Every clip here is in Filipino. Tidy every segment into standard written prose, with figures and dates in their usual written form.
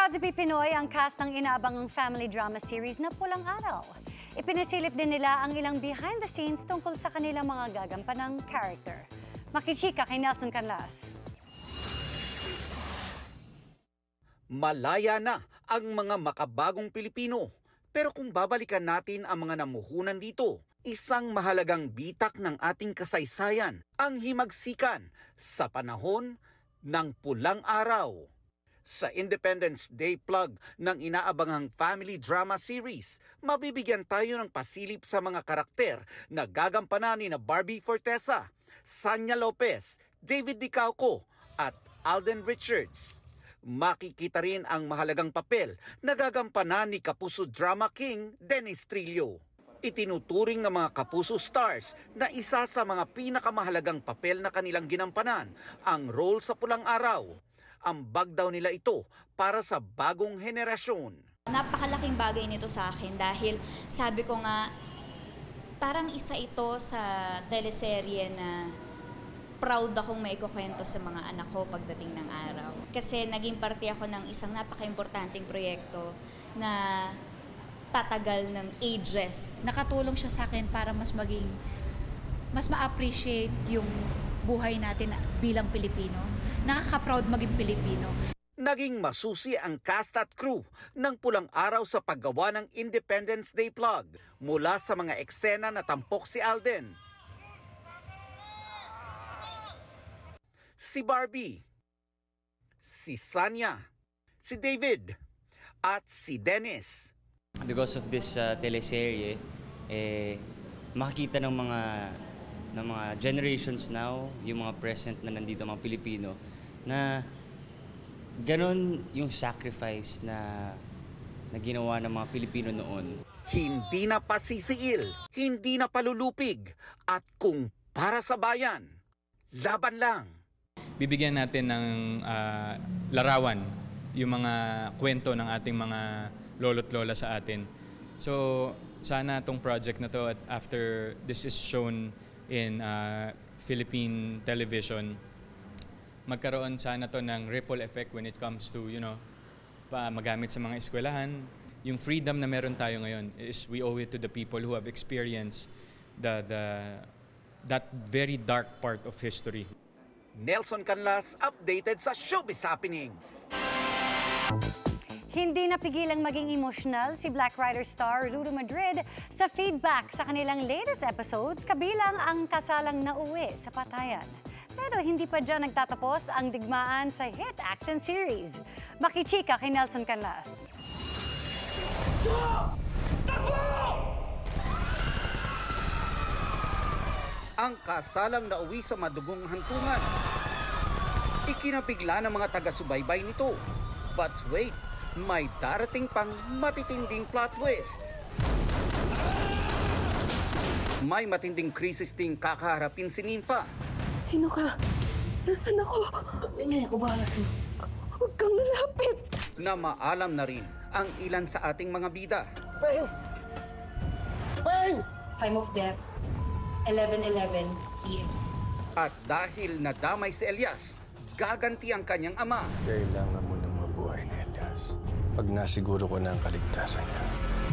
Proud to be Pinoy ang cast ng inaabangang family drama series na Pulang Araw. Ipinasilip din nila ang ilang behind the scenes tungkol sa kanilang mga gagampanang character. Makichika kay Nelson Canlas. Malaya na ang mga makabagong Pilipino. Pero kung babalikan natin ang mga namuhunan dito, isang mahalagang bitak ng ating kasaysayan ang himagsikan sa panahon ng Pulang Araw. Sa Independence Day plug ng inaabangang family drama series, mabibigyan tayo ng pasilip sa mga karakter na gagampanan ni Barbie Fortesa, Sanya Lopez, David Dicauco at Alden Richards. Makikita rin ang mahalagang papel na gagampanan ni Kapuso Drama King Dennis Trillo. Itinuturing ng mga Kapuso stars na isa sa mga pinakamahalagang papel na kanilang ginampanan ang role sa Pulang Araw. Ambag daw nila ito para sa bagong henerasyon. Napakalaking bagay nito sa akin dahil sabi ko nga, parang isa ito sa teleserye na proud akong maikukwento sa mga anak ko pagdating ng araw. Kasi naging parte ako ng isang napaka-importanting proyekto na tatagal ng ages. Nakatulong siya sa akin para mas ma-appreciate yung buhay natin bilang Pilipino. Nakaka-proud maging Pilipino. Naging masusi ang cast at crew ng Pulang Araw sa paggawa ng Independence Day plug mula sa mga eksena na tampok si Alden, si Barbie, si Sanya, si David, at si Dennis. Because of this teleserye, makikita ng mga generations now, yung mga present na nandito, mga Pilipino, na ganon yung sacrifice na ginawa ng mga Pilipino noon. Hindi na pasisiil, hindi na palulupig, at kung para sa bayan, laban lang. Bibigyan natin ng larawan yung mga kwento ng ating mga lolo't lola sa atin. So sana tong project na to, at after this is shown in Philippine television, magkaroon sana to ng ripple effect when it comes to, magamit sa mga eskwelahan. Yung freedom na meron tayo ngayon is we owe it to the people who have experienced that very dark part of history. Nelson Canlas, updated sa Showbiz Happenings. Hindi napigilang maging emotional si Black Rider star Lulu Madrid sa feedback sa kanilang latest episodes, kabilang ang kasalang nauwi sa patayan. Pero hindi pa dyan nagtatapos ang digmaan sa hit action series. Makichika kay Nelson Canlas. Ang kasalang nauwi sa madugong hantungan. Ikinabigla ng mga taga-subaybay nito. But wait, may darating pang matitinding plot twists. May matinding krisis ding kakaharapin si Nympha. Sino ka? Nasaan ako? Ingay, ako bahala sa'yo. Huwag kang lalapit. Na maalam na rin ang ilan sa ating mga bida. Peng! Peng! Time of death, 11:11 p.m. At dahil nadamay si Elias, gaganti ang kanyang ama. Kailangan mo ng mabuhay ni Elias. Pag nasiguro ko na ang kaligtasan niya,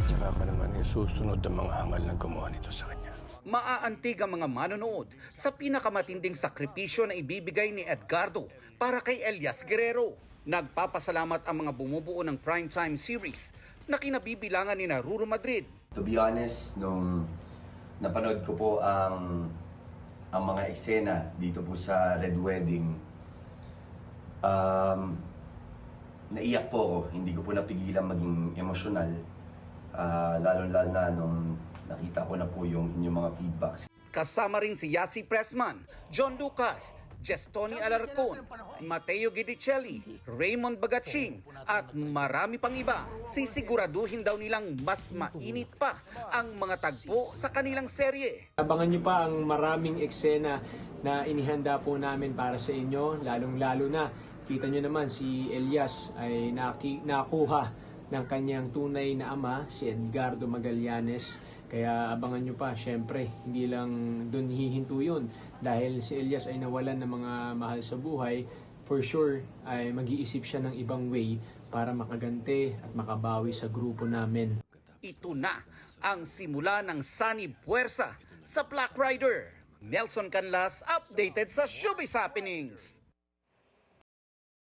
tsaka ka naman isusunod ang mga hangal na gumawa nito sa kanya. Maaantig ang mga manonood sa pinakamatinding sakripisyo na ibibigay ni Edgardo para kay Elias Guerrero. Nagpapasalamat ang mga bumubuo ng primetime series na kinabibilangan ni Lulu Madrid. To be honest, nung napanood ko po ang mga eksena dito po sa Red Wedding, naiyak po ako. Hindi ko po napigilan maging emosyonal. Lalo-lalo na nung nakita ko na po yung inyong mga feedbacks. Kasama rin si Yasi Pressman, John Lucas, Jestoni Alarcon, Mateo Guidicelli, Raymond Bagatsing, at marami pang iba. Sisiguraduhin daw nilang mas mainit pa ang mga tagpo sa kanilang serye. Abangan niyo pa ang maraming eksena na inihanda po namin para sa inyo, lalong-lalo na. Kita niyo naman si Elias ay nakuha ng kanyang tunay na ama, si Edgardo Magallanes. Kaya abangan nyo pa, syempre, hindi lang doon hihinto yun. Dahil si Elias ay nawalan ng mga mahal sa buhay, for sure ay mag-iisip siya ng ibang way para makaganti at makabawi sa grupo namin. Ito na ang simula ng sanib puwersa sa Black Rider. Nelson Canlas, updated sa Showbiz Happenings.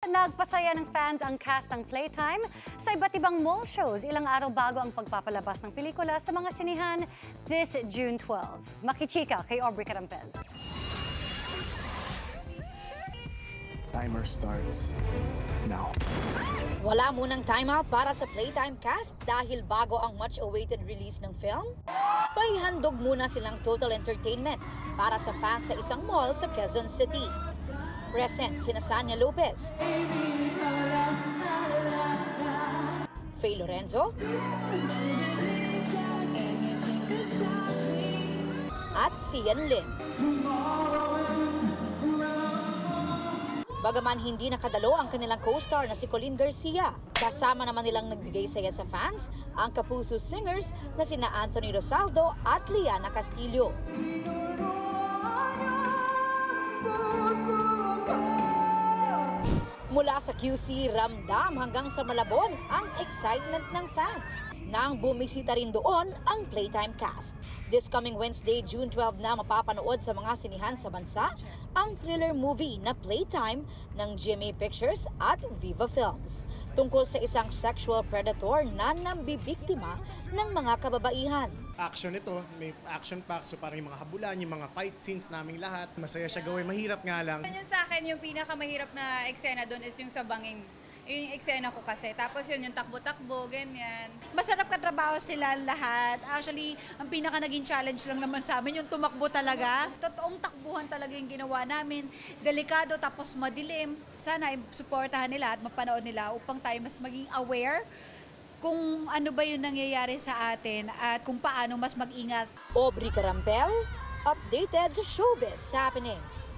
Nagpasaya ng fans ang cast ng Playtime sa iba't ibang mall shows ilang araw bago ang pagpapalabas ng pelikula sa mga sinihan this June 12. Makichika kay Aubrey Carampel. Timer starts now. Wala munang timeout para sa Playtime cast dahil bago ang much-awaited release ng film. May handog muna silang total entertainment para sa fans sa isang mall sa Quezon City. Present sina Sanya Lopez, Faye Lorenzo, at Sian Lim. Bagaman hindi nakadalo ang kanilang co-star na si Colleen Garcia, kasama naman nilang nagbigay saya sa fans ang Kapuso singers na sina Anthony Rosaldo at Liana Castillo. Mula sa QC Ramdam hanggang sa Malabon ang excitement ng fans nang bumisita rin doon ang Playtime cast. This coming Wednesday, June 12 na mapapanood sa mga sinihan sa bansa ang thriller movie na Playtime ng GMA Pictures at Viva Films tungkol sa isang sexual predator na nambibiktima ng mga kababaihan. Action ito, may action pack, so parang yung mga habulan, yung mga fight scenes naming lahat. Masaya siya gawin, mahirap nga lang. Yun sa akin, yung pinakamahirap na eksena doon is yung sa banging. Yung eksena ko kasi. Tapos yun, yung takbo-takbo, ganyan. Masarap katrabaho sila lahat. Actually, ang pinaka naging challenge lang naman sa amin, yung tumakbo talaga. Totoong takbuhan talaga yung ginawa namin. Delikado tapos madilim. Sana suportahan nila at mapanood nila upang tayo mas maging aware kung ano ba yung nangyayari sa atin at kung paano mas mag-ingat. Aubrey Carampel, updated sa Showbiz Happenings.